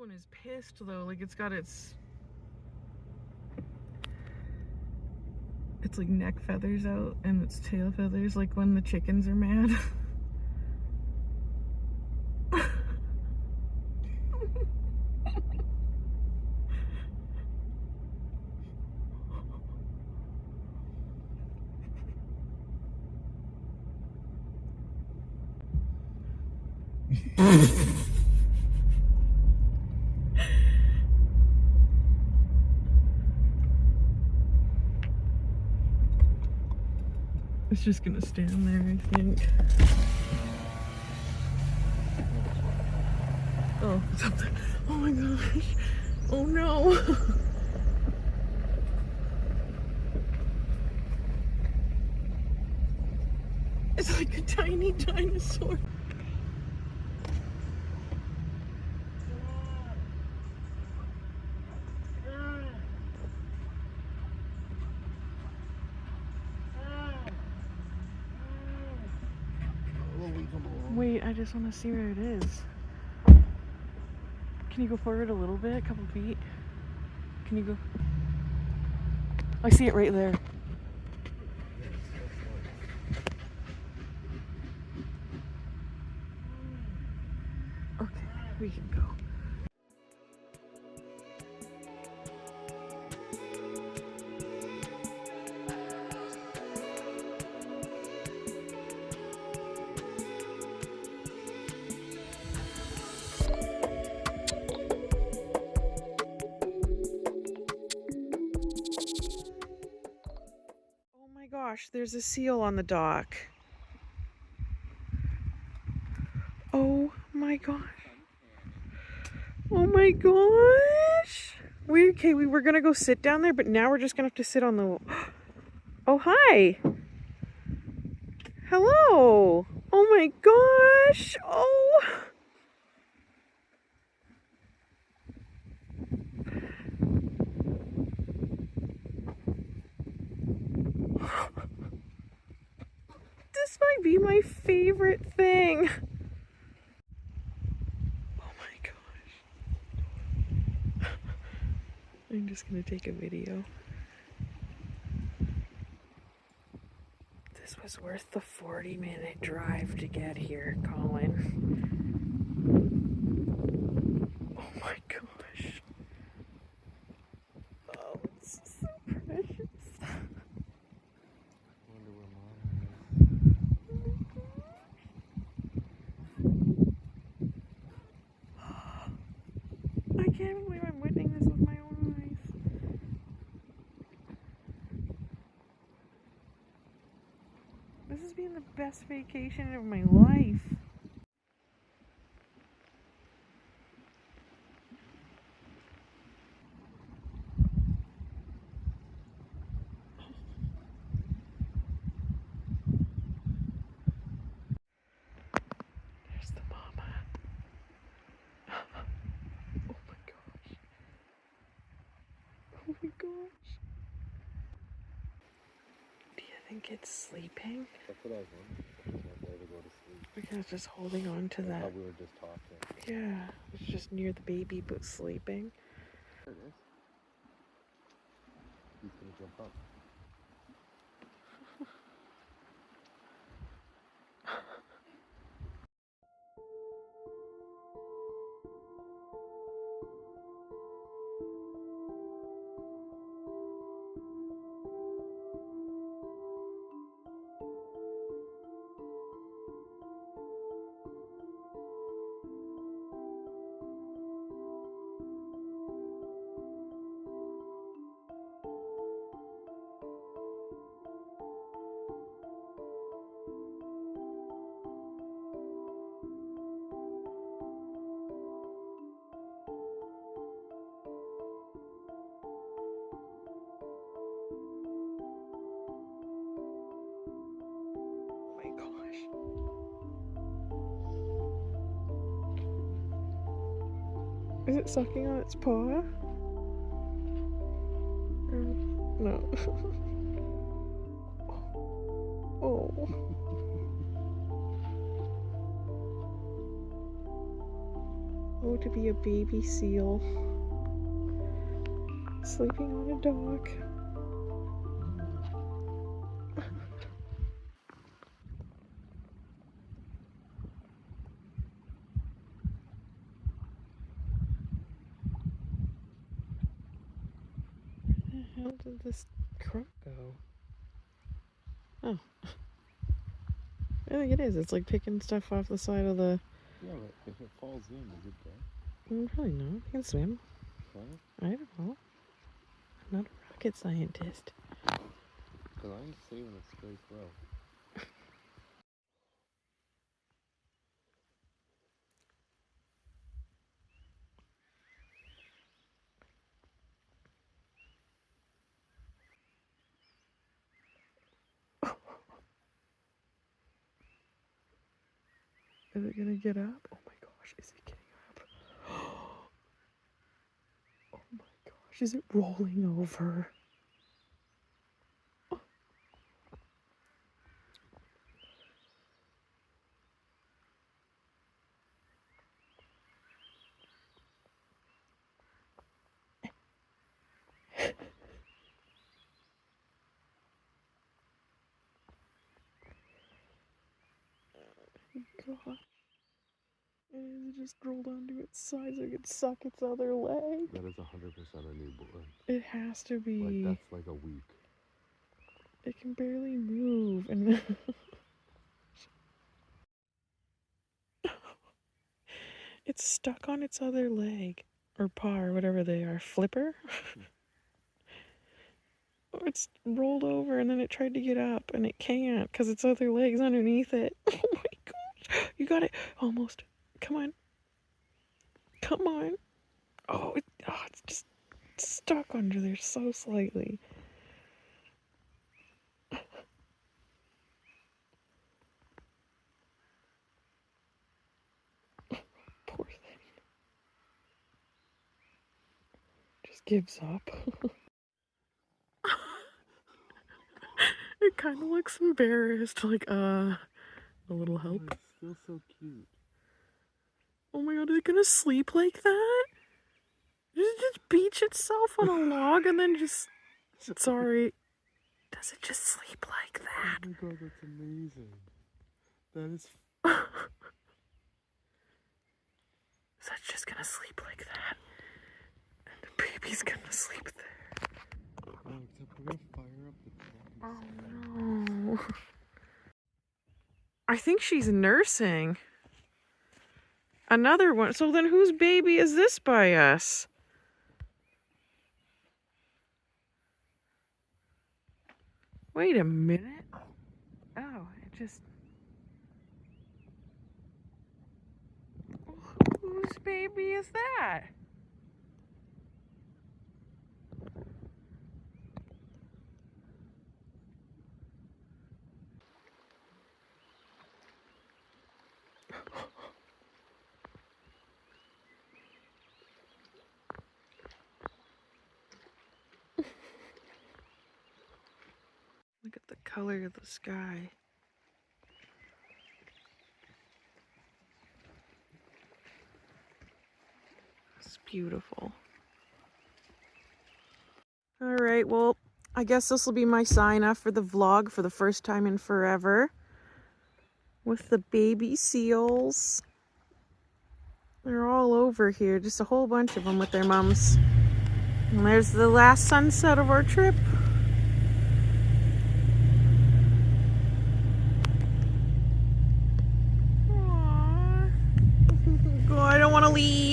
one is pissed though, like it's got its like neck feathers out and its tail feathers, like when the chickens are mad. It's just gonna stand there, I think. Oh, it's up there. Oh my gosh. Oh no. It's like a tiny dinosaur. Wait, I just want to see where it is. Can you go forward a little bit, a couple feet? Can you go? I see it right there. Okay, we can go. Gosh, there's a seal on the dock. Oh my gosh. Oh my gosh. We were gonna go sit down there, but now we're just gonna have to sit on the... Oh, hi. Hello. Oh my gosh. Oh. This might be my favorite thing. Oh my gosh. I'm just gonna take a video. This was worth the 40-minute drive to get here, Colin. Oh my gosh. Oh, it's so precious. I can't believe I'm witnessing this with my own eyes. This has been the best vacation of my life. There's the mama. Oh my gosh. Oh my gosh. Do you think it's sleeping? That's what I was wondering. It's not there to go to sleep. Because just holding on to that. How we were just talking. Yeah, it's just near the baby but sleeping. There it is. He's gonna jump up. Is it sucking on its paw? No. Oh. Oh, to be a baby seal. Sleeping on a dock. Where the hell did this crook go? Oh. I think it is. It's like picking stuff off the side of the... Yeah, but if it falls in, is it dead? Probably not. You can swim. Can I don't know. I'm not a rocket scientist. Because I'm saving a stray crow. Is it gonna get up? Oh my gosh, is it getting up? Oh my gosh, is it rolling over? God. And it just rolled onto its side so it could suck its other leg. That is 100% a newborn. It has to be. Like, that's like a week. It can barely move. And it's stuck on its other leg. Or paw, or whatever they are. Flipper? Or it's rolled over and then it tried to get up and it can't because its other leg's underneath it. Oh my gosh. You got it. Almost. Come on. Come on. Oh, it's just stuck under there so slightly. Poor thing. Just gives up. It kind of looks embarrassed, like, a little help. Oh, it's still so cute. Oh my god, is it gonna sleep like that? Does it just beach itself on a log and then just... Sorry. Does it just sleep like that? Oh my god, that's amazing. That is... So it's just gonna sleep like that. And the baby's gonna sleep there. No, except we're gonna fire up the truck. Oh no. I think she's nursing. Another one. So then whose baby is this by us? Wait a minute. Oh, it just... Whose baby is that? Look at the color of the sky. It's beautiful. All right, well, I guess this will be my sign off for the vlog for the first time in forever. With the baby seals. They're all over here, just a whole bunch of them with their mums. And there's the last sunset of our trip. Aww. Oh, I don't want to leave.